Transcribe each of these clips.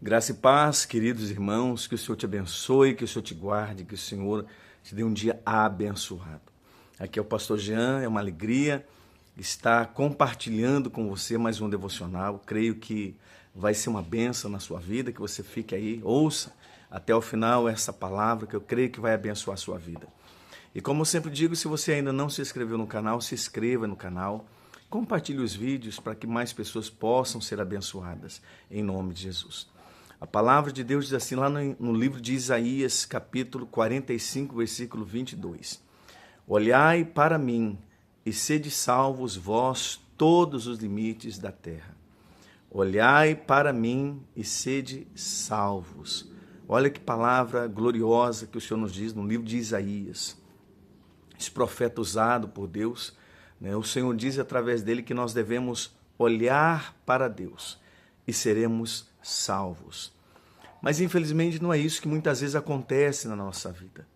Graça e paz, queridos irmãos, que o Senhor te abençoe, que o Senhor te guarde, que o Senhor te dê um dia abençoado. Aqui é o pastor Jean, é uma alegria estar compartilhando com você mais um devocional. Creio que vai ser uma bênção na sua vida, que você fique aí, ouça até o final essa palavra, que eu creio que vai abençoar a sua vida. E como eu sempre digo, se você ainda não se inscreveu no canal, se inscreva no canal, compartilhe os vídeos para que mais pessoas possam ser abençoadas, em nome de Jesus. A palavra de Deus diz assim lá no livro de Isaías, capítulo 45, versículo 22. Olhai para mim e sede salvos vós todos os limites da terra. Olhai para mim e sede salvos. Olha que palavra gloriosa que o Senhor nos diz no livro de Isaías. Esse profeta usado por Deus, né? O Senhor diz através dele que nós devemos olhar para Deus e seremos salvos. Mas infelizmente não é isso que muitas vezes acontece na nossa vida.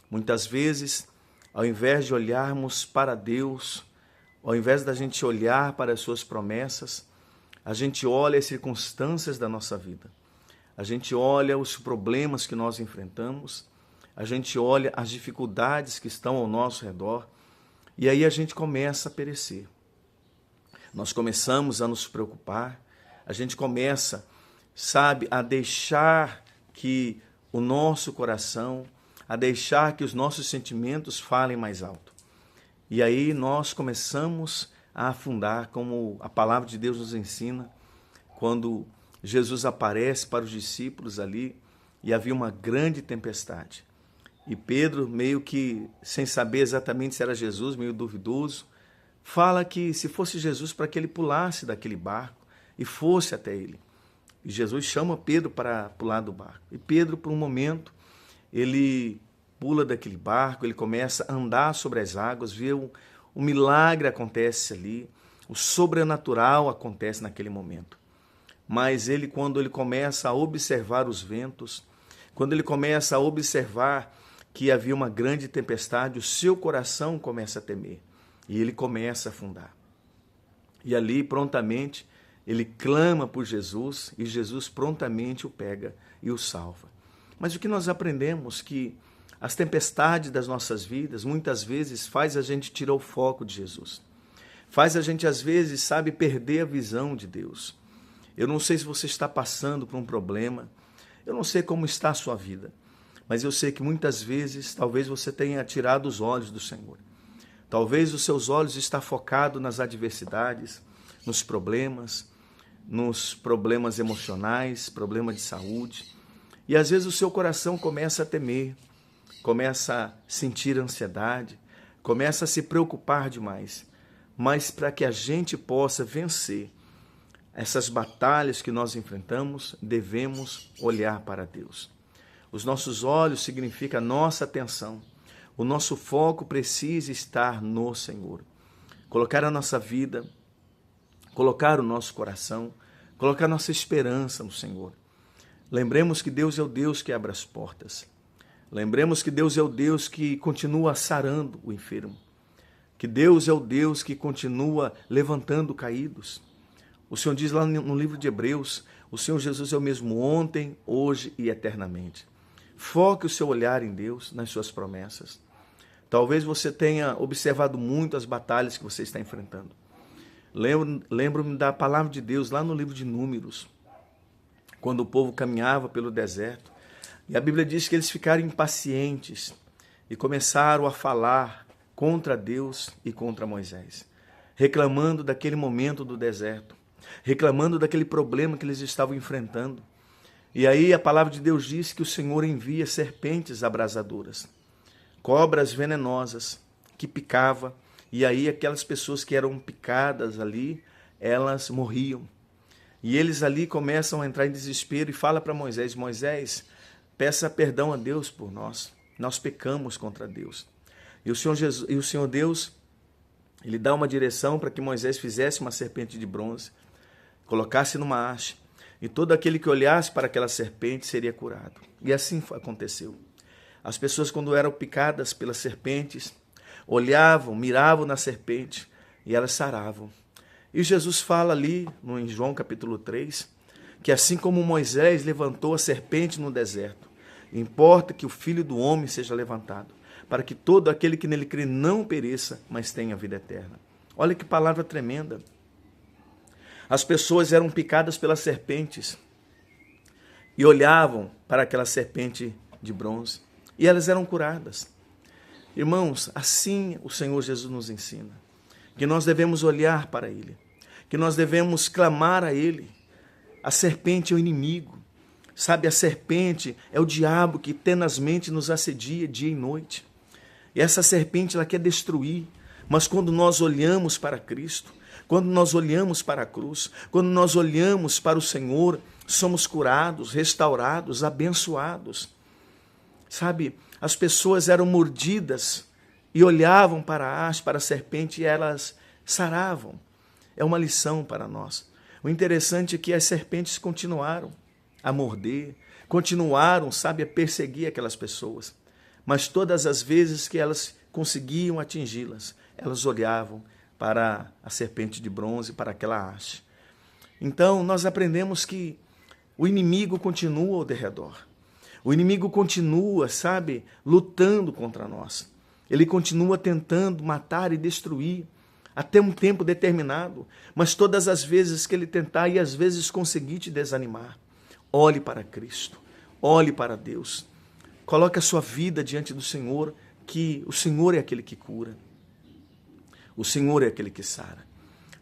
Muitas vezes, ao invés de olharmos para Deus, ao invés da gente olhar para as suas promessas, a gente olha as circunstâncias da nossa vida. A gente olha os problemas que nós enfrentamos, a gente olha as dificuldades que estão ao nosso redor, e aí a gente começa a perecer. Nós começamos a nos preocupar, a gente começa, a deixar que o nosso coração, a deixar que os nossos sentimentos falem mais alto. E aí nós começamos a afundar, como a palavra de Deus nos ensina, quando Jesus aparece para os discípulos ali e havia uma grande tempestade. E Pedro, meio que sem saber exatamente se era Jesus, meio duvidoso, fala que se fosse Jesus para que ele pulasse daquele barco e fosse até ele. E Jesus chama Pedro para pular do barco. E Pedro, por um momento, ele pula daquele barco, ele começa a andar sobre as águas, vê um milagre acontece ali, o sobrenatural acontece naquele momento. Mas ele, quando ele começa a observar os ventos, quando ele começa a observar que havia uma grande tempestade, o seu coração começa a temer e ele começa a afundar. E ali, prontamente, ele clama por Jesus e Jesus prontamente o pega e o salva. Mas o que nós aprendemos que as tempestades das nossas vidas muitas vezes faz a gente tirar o foco de Jesus. Faz a gente, às vezes, perder a visão de Deus. Eu não sei se você está passando por um problema, eu não sei como está a sua vida, mas eu sei que muitas vezes, talvez você tenha tirado os olhos do Senhor. Talvez os seus olhos estão focados nas adversidades, nos problemas emocionais, problemas de saúde. E às vezes o seu coração começa a temer, começa a sentir ansiedade, começa a se preocupar demais. Mas para que a gente possa vencer essas batalhas que nós enfrentamos, devemos olhar para Deus. Os nossos olhos significam a nossa atenção. O nosso foco precisa estar no Senhor. Colocar a nossa vida, colocar o nosso coração, colocar nossa esperança no Senhor. Lembremos que Deus é o Deus que abre as portas. Lembremos que Deus é o Deus que continua sarando o enfermo. Que Deus é o Deus que continua levantando caídos. O Senhor diz lá no livro de Hebreus, o Senhor Jesus é o mesmo ontem, hoje e eternamente. Foque o seu olhar em Deus, nas suas promessas. Talvez você tenha observado muito as batalhas que você está enfrentando. Lembro-me da palavra de Deus lá no livro de Números, quando o povo caminhava pelo deserto. E a Bíblia diz que eles ficaram impacientes e começaram a falar contra Deus e contra Moisés, reclamando daquele momento do deserto, reclamando daquele problema que eles estavam enfrentando. E aí a palavra de Deus diz que o Senhor envia serpentes abrasadoras, cobras venenosas que picava, e aí aquelas pessoas que eram picadas ali, elas morriam. E eles ali começam a entrar em desespero e fala para Moisés, Moisés, peça perdão a Deus por nós pecamos contra Deus. E o Senhor Deus, ele dá uma direção para que Moisés fizesse uma serpente de bronze, colocasse numa haste, e todo aquele que olhasse para aquela serpente seria curado. E assim aconteceu. As pessoas, quando eram picadas pelas serpentes, olhavam, miravam na serpente e elas saravam. E Jesus fala ali, em João capítulo 3, que assim como Moisés levantou a serpente no deserto, importa que o Filho do Homem seja levantado, para que todo aquele que nele crê não pereça, mas tenha vida eterna. Olha que palavra tremenda. As pessoas eram picadas pelas serpentes e olhavam para aquela serpente de bronze e elas eram curadas. Irmãos, assim o Senhor Jesus nos ensina, que nós devemos olhar para Ele, que nós devemos clamar a Ele. A serpente é o inimigo, sabe? A serpente é o diabo que tenazmente nos assedia dia e noite. E essa serpente, ela quer destruir, mas quando nós olhamos para Cristo, quando nós olhamos para a cruz, quando nós olhamos para o Senhor, somos curados, restaurados, abençoados. Sabe, as pessoas eram mordidas e olhavam para a haste, para a serpente e elas saravam. É uma lição para nós. O interessante é que as serpentes continuaram a morder, continuaram, sabe, a perseguir aquelas pessoas. Mas todas as vezes que elas conseguiam atingi-las, elas olhavam para a serpente de bronze, para aquela haste. Então, nós aprendemos que o inimigo continua ao derredor. O inimigo continua, sabe, lutando contra nós. Ele continua tentando matar e destruir até um tempo determinado. Mas todas as vezes que ele tentar e às vezes conseguir te desanimar, olhe para Cristo, olhe para Deus. Coloque a sua vida diante do Senhor, que o Senhor é aquele que cura. O Senhor é aquele que sara.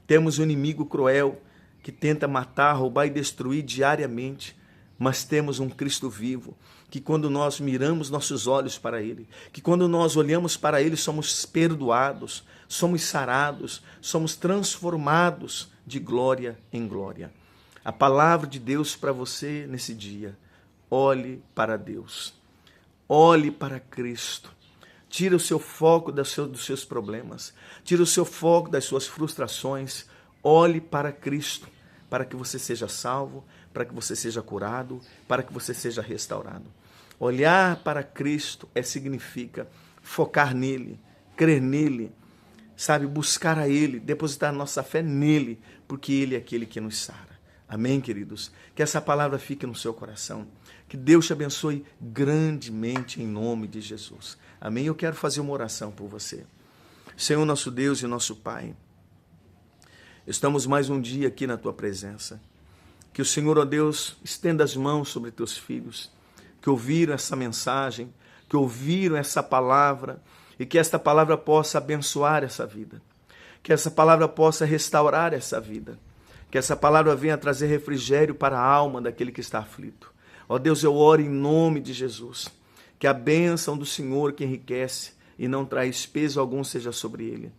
Temos um inimigo cruel que tenta matar, roubar e destruir diariamente, mas temos um Cristo vivo, que quando nós miramos nossos olhos para Ele, que quando nós olhamos para Ele, somos perdoados, somos sarados, somos transformados de glória em glória. A palavra de Deus para você nesse dia: olhe para Deus, olhe para Cristo. Tira o seu foco dos seus problemas, tira o seu foco das suas frustrações, olhe para Cristo, para que você seja salvo, para que você seja curado, para que você seja restaurado. Olhar para Cristo significa focar nele, crer nele, sabe, buscar a Ele, depositar nossa fé nele, porque Ele é aquele que nos sara. Amém, queridos? Que essa palavra fique no seu coração. Que Deus te abençoe grandemente em nome de Jesus. Amém? Eu quero fazer uma oração por você. Senhor, nosso Deus e nosso Pai, estamos mais um dia aqui na Tua presença. Que o Senhor, ó Deus, estenda as mãos sobre Teus filhos, que ouviram essa mensagem, que ouviram essa palavra, e que esta palavra possa abençoar essa vida. Que essa palavra possa restaurar essa vida. Que essa palavra venha trazer refrigério para a alma daquele que está aflito. Ó Deus, eu oro em nome de Jesus, que a bênção do Senhor que enriquece e não traz peso algum seja sobre ele.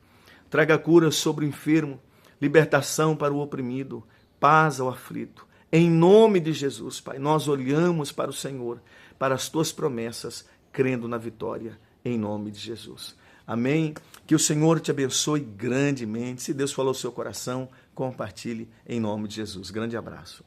Traga cura sobre o enfermo, libertação para o oprimido, paz ao aflito. Em nome de Jesus, Pai, nós olhamos para o Senhor, para as Tuas promessas, crendo na vitória, em nome de Jesus. Amém? Que o Senhor te abençoe grandemente. Se Deus falou ao seu coração, compartilhe em nome de Jesus. Grande abraço.